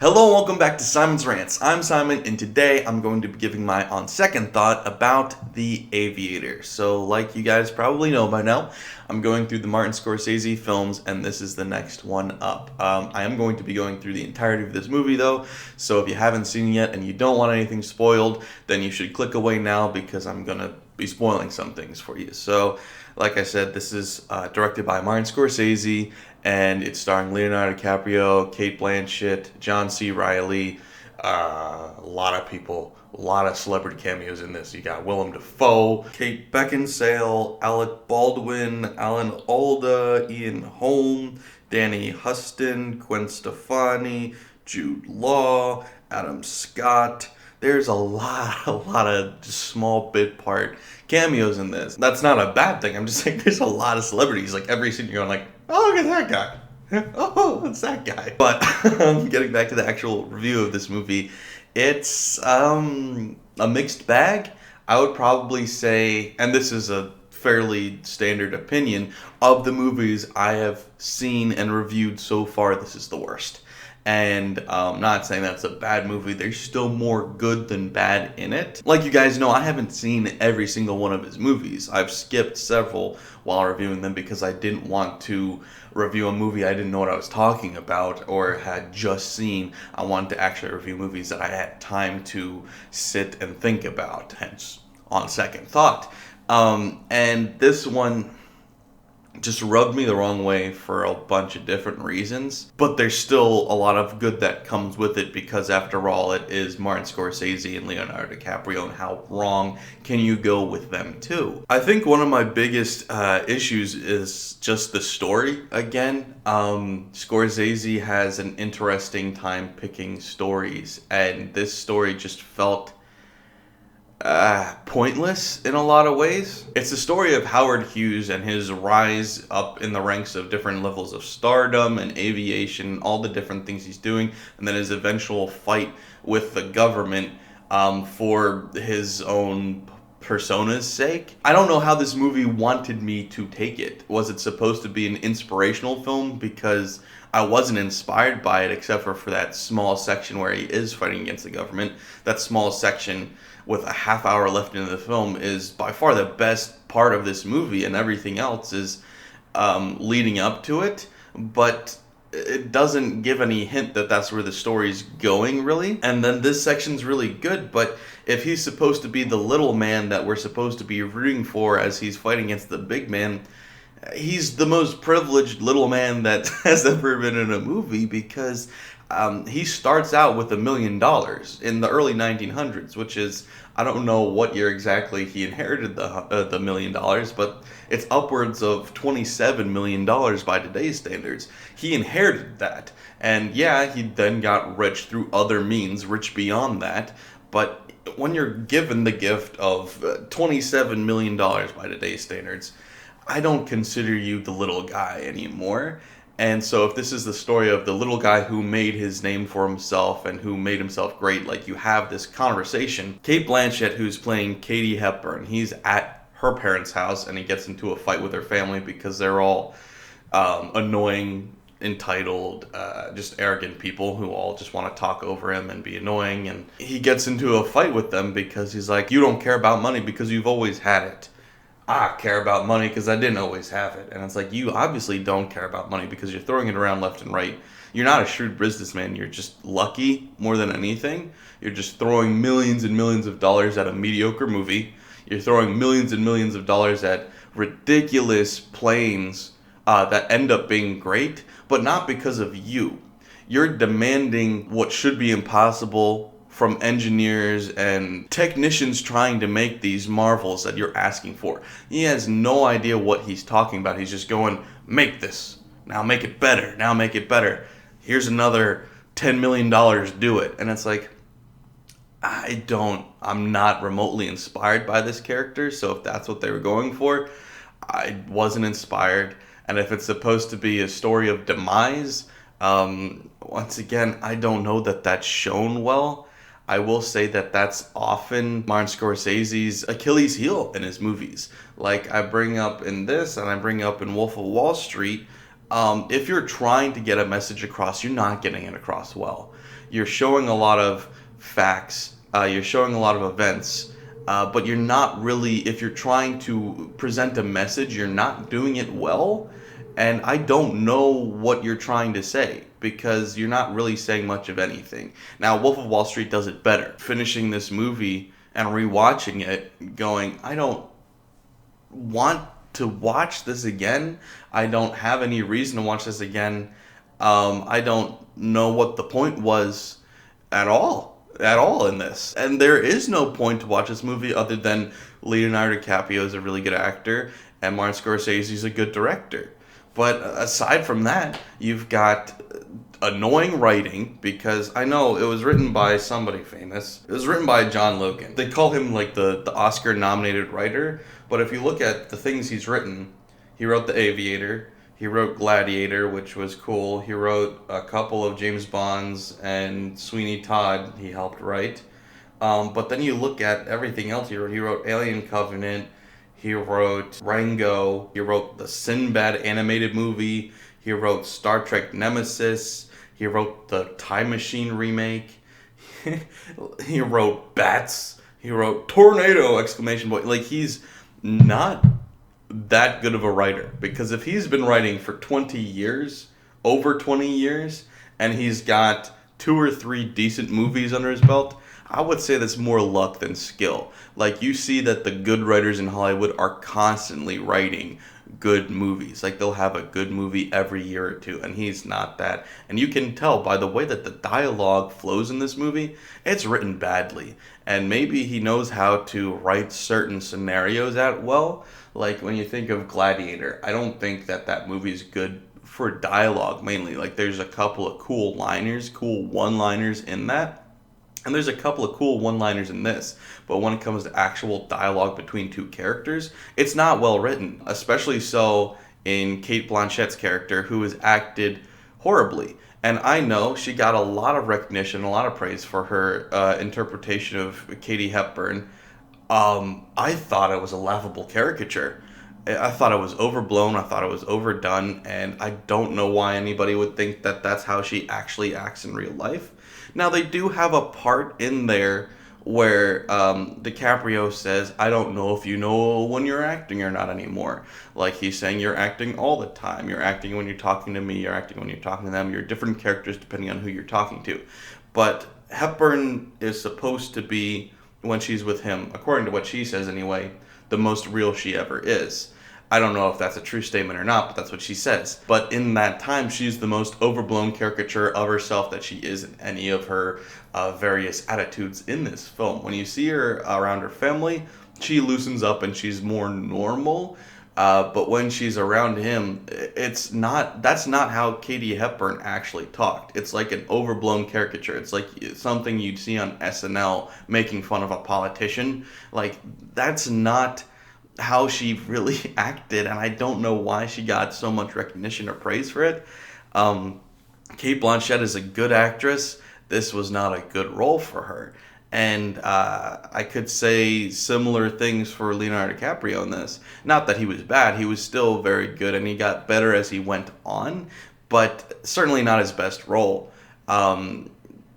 Hello and welcome back to Simon's Rants. I'm Simon, and today I'm going to be giving my on second thought about The Aviator. So, like you guys probably know by now, I'm going through the Martin Scorsese films, and this is the next one up. I am going to be going through the entirety of this movie, though, so if you haven't seen it yet and you don't want anything spoiled, then you should click away now because I'm going to be spoiling some things for you. So, like I said, this is directed by Martin Scorsese, and it's starring Leonardo DiCaprio, Cate Blanchett, C Reilly, a lot of people, a lot of celebrity cameos in this. You got Willem Dafoe, Kate Beckinsale, Alec Baldwin, Alan Alda, Ian Holm, Danny Huston, Gwen Stefani, Jude Law, Adam Scott. There's a lot of just small bit part cameos in this. That's not a bad thing. I'm just saying there's a lot of celebrities. Like every scene you're going like, oh, look at that guy. Oh, it's that guy. But getting back to the actual review of this movie, it's a mixed bag. I would probably say, and this is a fairly standard opinion, of the movies I have seen and reviewed so far, this is the worst. And not saying that's a bad movie. There's still more good than bad in it. Like you guys know, I haven't seen every single one of his movies. I've skipped several while reviewing them because I didn't want to review a movie I didn't know what I was talking about or had just seen. I wanted to actually review movies that I had time to sit and think about, hence on second thought. And this one just rubbed me the wrong way for a bunch of different reasons, but there's still a lot of good that comes with it because after all, it is Martin Scorsese and Leonardo DiCaprio, and how wrong can you go with them too? I think one of my biggest issues is just the story again. Scorsese has an interesting time picking stories, and this story just felt pointless in a lot of ways. It's the story of Howard Hughes and his rise up in the ranks of different levels of stardom and aviation, all the different things he's doing, and then his eventual fight with the government for his own persona's sake. I don't know how this movie wanted me to take it. Was it supposed to be an inspirational film? Because I wasn't inspired by it except for that small section where he is fighting against the government. That small section with a half hour left into the film is by far the best part of this movie, and everything else is leading up to it, but it doesn't give any hint that that's where the story's going, really. And then this section's really good, but if he's supposed to be the little man that we're supposed to be rooting for as he's fighting against the big man, he's the most privileged little man that has ever been in a movie because he starts out with $1 million in the early 1900s, which is, I don't know what year exactly he inherited the $1 million, but it's upwards of $27 million by today's standards. He inherited that, and yeah, he then got rich through other means, rich beyond that, but when you're given the gift of $27 million by today's standards, I don't consider you the little guy anymore. And so if this is the story of the little guy who made his name for himself and who made himself great, like you have this conversation. Cate Blanchett, who's playing Katie Hepburn, he's at her parents' house and he gets into a fight with her family because they're all annoying, entitled, just arrogant people who all just want to talk over him and be annoying. And he gets into a fight with them because he's like, you don't care about money because you've always had it. I care about money because I didn't always have it. And it's like, you obviously don't care about money because you're throwing it around left and right. You're not a shrewd businessman. You're just lucky more than anything. You're just throwing millions and millions of dollars at a mediocre movie. You're throwing millions and millions of dollars at ridiculous planes that end up being great, but not because of you. You're demanding what should be impossible from engineers and technicians trying to make these marvels that you're asking for. He has no idea what he's talking about. He's just going, make this. Now make it better. Now make it better. Here's another $10 million, do it. And it's like, I'm not remotely inspired by this character, so if that's what they were going for, I wasn't inspired. And if it's supposed to be a story of demise, once again, I don't know that that's shown well. I will say that that's often Martin Scorsese's Achilles heel in his movies. Like I bring up in this and I bring up in Wolf of Wall Street, if you're trying to get a message across, you're not getting it across well. you're showing a lot of facts, you're showing a lot of events, but you're not really, if you're trying to present a message, you're not doing it well. And I don't know what you're trying to say because you're not really saying much of anything. Now, Wolf of Wall Street does it better. Finishing this movie and rewatching it, going, I don't want to watch this again. I don't have any reason to watch this again. I don't know what the point was at all in this. And there is no point to watch this movie other than Leonardo DiCaprio is a really good actor and Martin Scorsese is a good director. But aside from that, you've got annoying writing, because I know it was written by somebody famous. It was written by John Logan. They call him like the Oscar-nominated writer, but if you look at the things he's written, he wrote The Aviator, he wrote Gladiator, which was cool, he wrote a couple of James Bonds, and Sweeney Todd he helped write. But then you look at everything else he wrote Alien Covenant, he wrote Rango, he wrote the Sinbad animated movie, he wrote Star Trek Nemesis, he wrote the Time Machine remake, he wrote Bats, he wrote Tornado! Exclamation point. Like, he's not that good of a writer, because if he's been writing for 20 years, over 20 years, and he's got 2 or 3 decent movies under his belt, I would say that's more luck than skill. Like, you see that the good writers in Hollywood are constantly writing good movies. Like, they'll have a good movie every year or two, and he's not that. And you can tell by the way that the dialogue flows in this movie, it's written badly. And maybe he knows how to write certain scenarios out well. Like, when you think of Gladiator, I don't think that that movie is good for dialogue mainly. Like, there's a couple of cool one-liners in that. And there's a couple of cool one-liners in this, but when it comes to actual dialogue between two characters, it's not well written, especially so in Cate Blanchett's character, who is acted horribly. And I know she got a lot of recognition, a lot of praise for her interpretation of Katie Hepburn. I thought it was a laughable caricature. I thought it was overblown, I thought it was overdone, and I don't know why anybody would think that that's how she actually acts in real life. Now, they do have a part in there where DiCaprio says, I don't know if you know when you're acting or not anymore. Like, he's saying you're acting all the time. You're acting when you're talking to me, you're acting when you're talking to them. You're different characters depending on who you're talking to. But Hepburn is supposed to be, when she's with him, according to what she says anyway, the most real she ever is. I don't know if that's a true statement or not, but that's what she says. But in that time, she's the most overblown caricature of herself that she is in any of her various attitudes in this film. When you see her around her family, she loosens up and she's more normal. But when she's around him, that's not how Katie Hepburn actually talked. It's like an overblown caricature. It's like something you'd see on SNL making fun of a politician. Like, that's not how she really acted, and I don't know why she got so much recognition or praise for it. Cate Blanchett is a good actress. This was not a good role for her. And I could say similar things for Leonardo DiCaprio in this. Not that he was bad, he was still very good, and he got better as he went on, but certainly not his best role.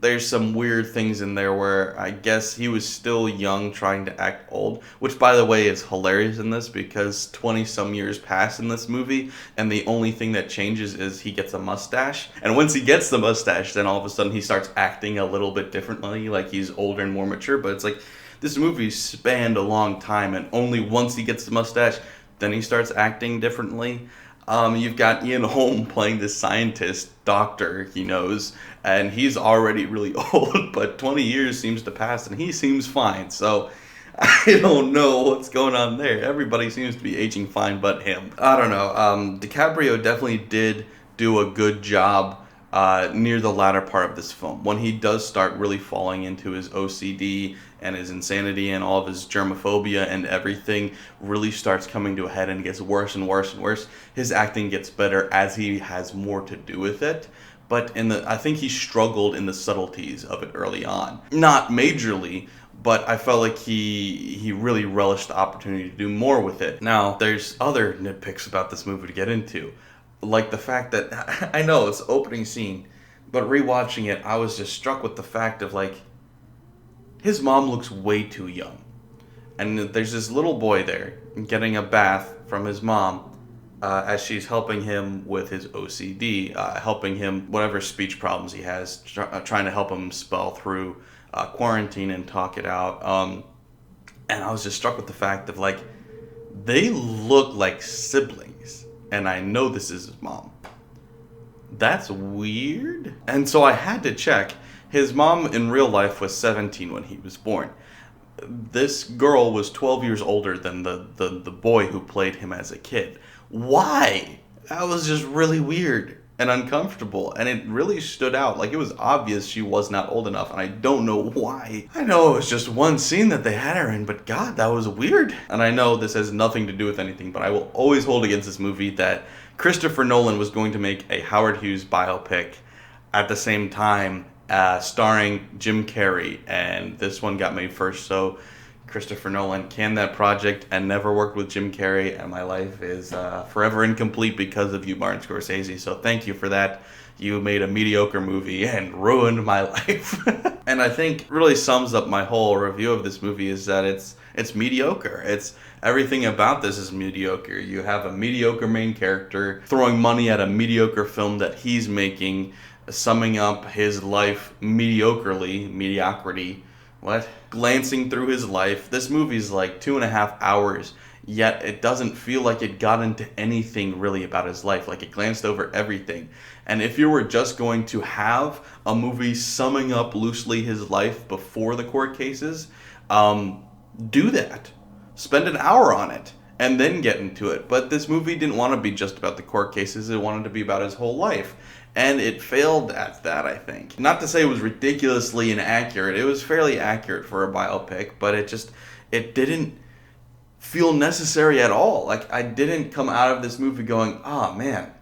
There's some weird things in there where I guess he was still young trying to act old, which, by the way, is hilarious in this because 20-some years pass in this movie, and the only thing that changes is he gets a mustache. And once he gets the mustache, then all of a sudden he starts acting a little bit differently, like he's older and more mature. But it's like, this movie spanned a long time, and only once he gets the mustache, then he starts acting differently. You've got Ian Holm playing this scientist, doctor, he knows, and he's already really old, but 20 years seems to pass, and he seems fine, so I don't know what's going on there. Everybody seems to be aging fine but him. I don't know. DiCaprio definitely did do a good job near the latter part of this film, when he does start really falling into his OCD and his insanity and all of his germophobia, and everything really starts coming to a head and gets worse and worse and worse. His acting gets better as he has more to do with it. But I think he struggled in the subtleties of it early on. Not majorly, but I felt like he really relished the opportunity to do more with it. Now, there's other nitpicks about this movie to get into. Like the fact that, I know it's the opening scene, But rewatching it, I was just struck with the fact of like, his mom looks way too young. And there's this little boy there getting a bath from his mom as she's helping him with his OCD, helping him, whatever speech problems he has, trying to help him spell through quarantine and talk it out. And I was just struck with the fact of like, they look like siblings. And I know this is his mom. That's weird. And so I had to check. His mom in real life was 17 when he was born. This girl was 12 years older than the boy who played him as a kid. Why? That was just really weird and uncomfortable, and it really stood out. Like, it was obvious she was not old enough, and I don't know why. I know it was just one scene that they had her in, but God, that was weird. And I know this has nothing to do with anything, but I will always hold against this movie that Christopher Nolan was going to make a Howard Hughes biopic at the same time, starring Jim Carrey, and this one got made first. So Christopher Nolan canned that project and never worked with Jim Carrey, and my life is forever incomplete because of you, Martin Scorsese. So thank you for that. You made a mediocre movie and ruined my life. And I think really sums up my whole review of this movie is that it's mediocre. It's everything about this is mediocre. You have a mediocre main character throwing money at a mediocre film that he's making, summing up his life mediocrity. What? Glancing through his life. This movie's like 2.5 hours, yet it doesn't feel like it got into anything really about his life. Like, it glanced over everything. And if you were just going to have a movie summing up loosely his life before the court cases, do that. Spend an hour on it and then get into it. But this movie didn't want to be just about the court cases. It wanted to be about his whole life. And it failed at that, I think. Not to say it was ridiculously inaccurate. It was fairly accurate for a biopic, but it didn't feel necessary at all. Like, I didn't come out of this movie going, oh man,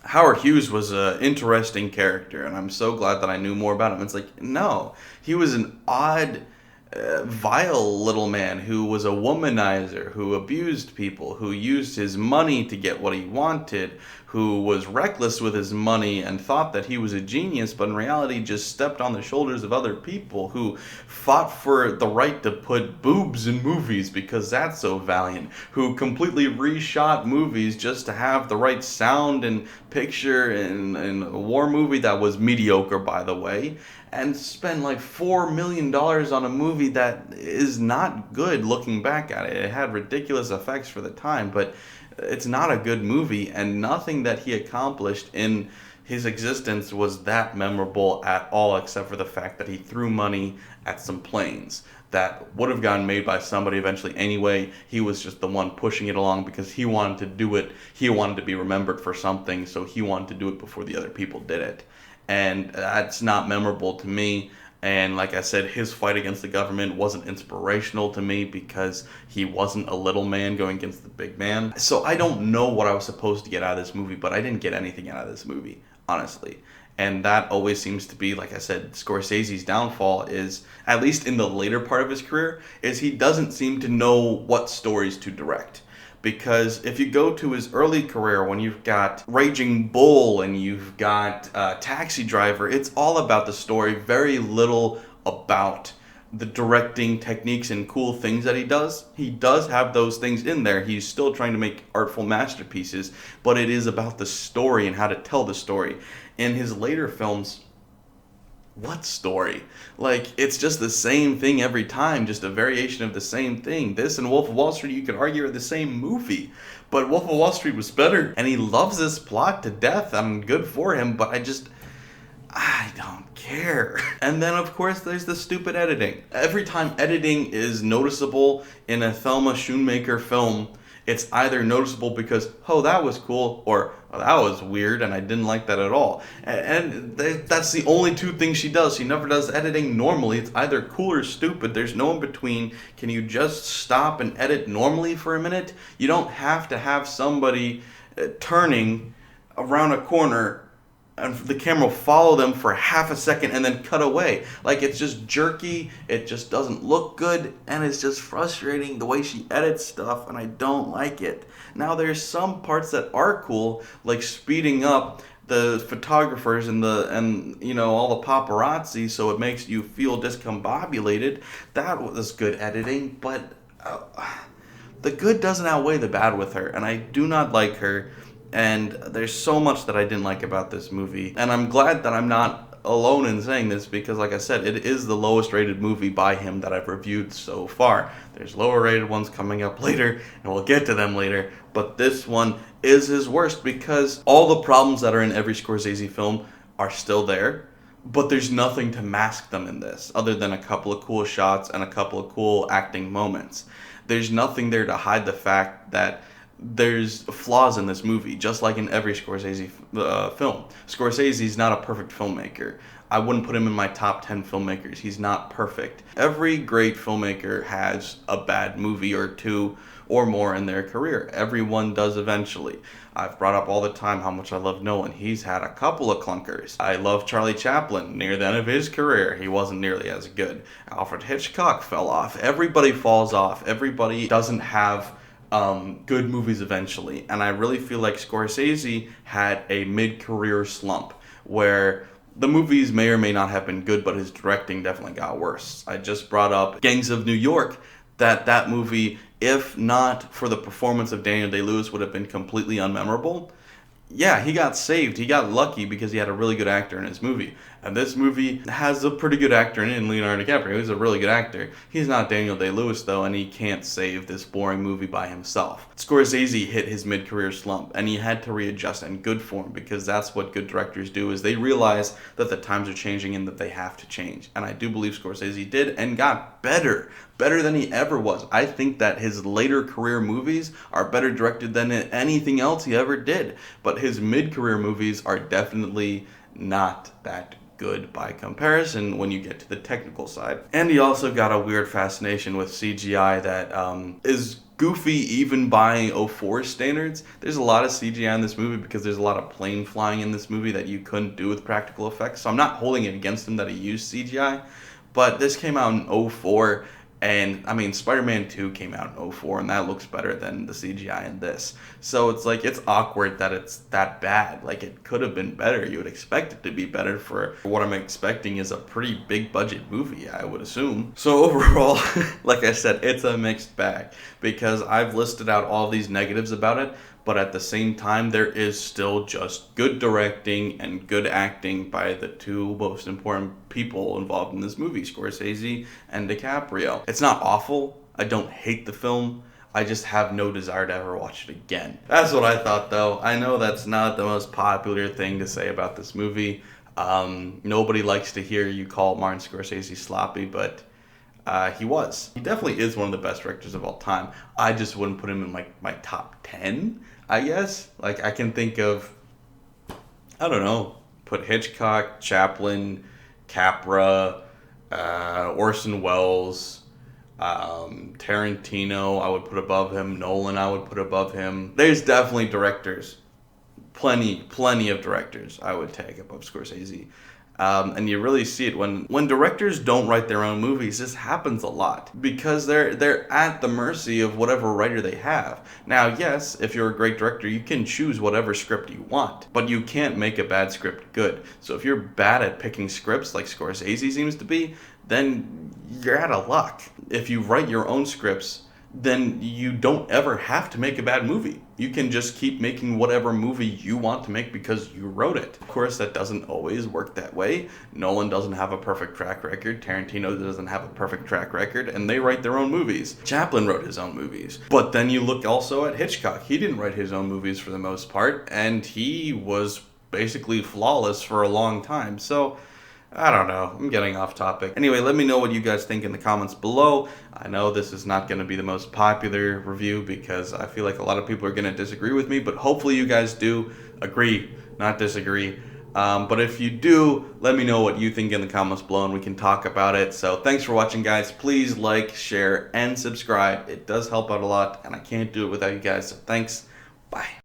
Howard Hughes was an interesting character, and I'm so glad that I knew more about him. It's like, no, he was an odd, vile little man who was a womanizer, who abused people, who used his money to get what he wanted, who was reckless with his money and thought that he was a genius, but in reality just stepped on the shoulders of other people, who fought for the right to put boobs in movies because that's so valiant, who completely reshot movies just to have the right sound and picture in a war movie that was mediocre, by the way, and spend like $4 million on a movie that is not good looking back at it. It had ridiculous effects for the time, but it's not a good movie, and nothing that he accomplished in his existence was that memorable at all, except for the fact that he threw money at some planes that would have gotten made by somebody eventually anyway. He was just the one pushing it along because he wanted to do it. He wanted to be remembered for something, so he wanted to do it before the other people did it. And that's not memorable to me. And like I said, his fight against the government wasn't inspirational to me because he wasn't a little man going against the big man. So I don't know what I was supposed to get out of this movie, but I didn't get anything out of this movie, honestly. And that always seems to be, like I said, Scorsese's downfall is, at least in the later part of his career, is he doesn't seem to know what stories to direct. Because if you go to his early career, when you've got Raging Bull and you've got Taxi Driver, it's all about the story, very little about the directing techniques and cool things that he does. He does have those things in there. He's still trying to make artful masterpieces, but it is about the story and how to tell the story. In his later films, what story? Like, it's just the same thing every time, just a variation of the same thing. This and Wolf of Wall Street, you could argue, are the same movie, but Wolf of Wall Street was better, and he loves this plot to death. I'm good for him, but I don't care. And then, of course, there's the stupid editing. Every time editing is noticeable in a Thelma Schoonmaker film, it's either noticeable because, oh, that was cool, or oh, that was weird and I didn't like that at all. And that's the only two things she does. She never does editing normally. It's either cool or stupid. There's no in between. Can you just stop and edit normally for a minute? You don't have to have somebody turning around a corner and the camera will follow them for half a second and then cut away. Like, it's just jerky, it just doesn't look good, and it's just frustrating the way she edits stuff, and I don't like it. Now, there's some parts that are cool, like speeding up the photographers and you know, all the paparazzi, so it makes you feel discombobulated. That was good editing, but the good doesn't outweigh the bad with her, and I do not like her. And there's so much that I didn't like about this movie, and I'm glad that I'm not alone in saying this, because like I said, it is the lowest rated movie by him that I've reviewed so far. There's lower rated ones coming up later, and we'll get to them later, but this one is his worst because all the problems that are in every Scorsese film are still there, but there's nothing to mask them in this other than a couple of cool shots and a couple of cool acting moments. There's nothing there to hide the fact that there's flaws in this movie, just like in every Scorsese film. Scorsese's not a perfect filmmaker. I wouldn't put him in my top 10 filmmakers. He's not perfect. Every great filmmaker has a bad movie or two or more in their career. Everyone does eventually. I've brought up all the time how much I love Nolan. He's had a couple of clunkers. I love Charlie Chaplin. Near the end of his career, he wasn't nearly as good. Alfred Hitchcock fell off. Everybody falls off. Everybody doesn't have good movies eventually, and I really feel like Scorsese had a mid-career slump where the movies may or may not have been good, but his directing definitely got worse. I just brought up Gangs of New York, that movie, if not for the performance of Daniel Day-Lewis, would have been completely unmemorable. Yeah, he got saved. He got lucky because he had a really good actor in his movie. And this movie has a pretty good actor in Leonardo DiCaprio. He's a really good actor. He's not Daniel Day-Lewis, though, and he can't save this boring movie by himself. Scorsese hit his mid-career slump, and he had to readjust in good form, because that's what good directors do, is they realize that the times are changing and that they have to change. And I do believe Scorsese did and got better than he ever was. I think that his later career movies are better directed than anything else he ever did. But his mid-career movies are definitely not that good by comparison when you get to the technical side. And he also got a weird fascination with CGI that is goofy even by 04 standards. There's a lot of CGI in this movie because there's a lot of plane flying in this movie that you couldn't do with practical effects. So I'm not holding it against him that he used CGI, but this came out in 04. And, I mean, Spider-Man 2 came out in 04, and that looks better than the CGI in this. So it's like, it's awkward that it's that bad. Like, it could have been better. You would expect it to be better for what I'm expecting is a pretty big budget movie, I would assume. So overall, like I said, it's a mixed bag, because I've listed out all these negatives about it, but at the same time, there is still just good directing and good acting by the two most important people involved in this movie, Scorsese and DiCaprio. It's not awful. I don't hate the film. I just have no desire to ever watch it again. That's what I thought, though. I know that's not the most popular thing to say about this movie. Nobody likes to hear you call Martin Scorsese sloppy, but he was. He definitely is one of the best directors of all time. I just wouldn't put him in my top 10, I guess. Like, I can think of, I don't know, put Hitchcock, Chaplin, Capra, Orson Welles, Tarantino I would put above him, Nolan I would put above him. There's definitely directors, plenty of directors I would take above Scorsese. And you really see it when directors don't write their own movies. This happens a lot because they're at the mercy of whatever writer they have. Now, yes, if you're a great director, you can choose whatever script you want, but you can't make a bad script good. So if you're bad at picking scripts, like Scorsese seems to be, then you're out of luck. If you write your own scripts, then you don't ever have to make a bad movie. You can just keep making whatever movie you want to make because you wrote it. Of course, that doesn't always work that way. Nolan doesn't have a perfect track record. Tarantino doesn't have a perfect track record, and they write their own movies. Chaplin wrote his own movies. But then you look also at Hitchcock. He didn't write his own movies for the most part, and he was basically flawless for a long time. So, I don't know. I'm getting off topic. Anyway, let me know what you guys think in the comments below. I know this is not going to be the most popular review because I feel like a lot of people are going to disagree with me, but hopefully you guys do agree, not disagree. But if you do, let me know what you think in the comments below and we can talk about it. So thanks for watching, guys. Please like, share, and subscribe. It does help out a lot, and I can't do it without you guys. So thanks. Bye.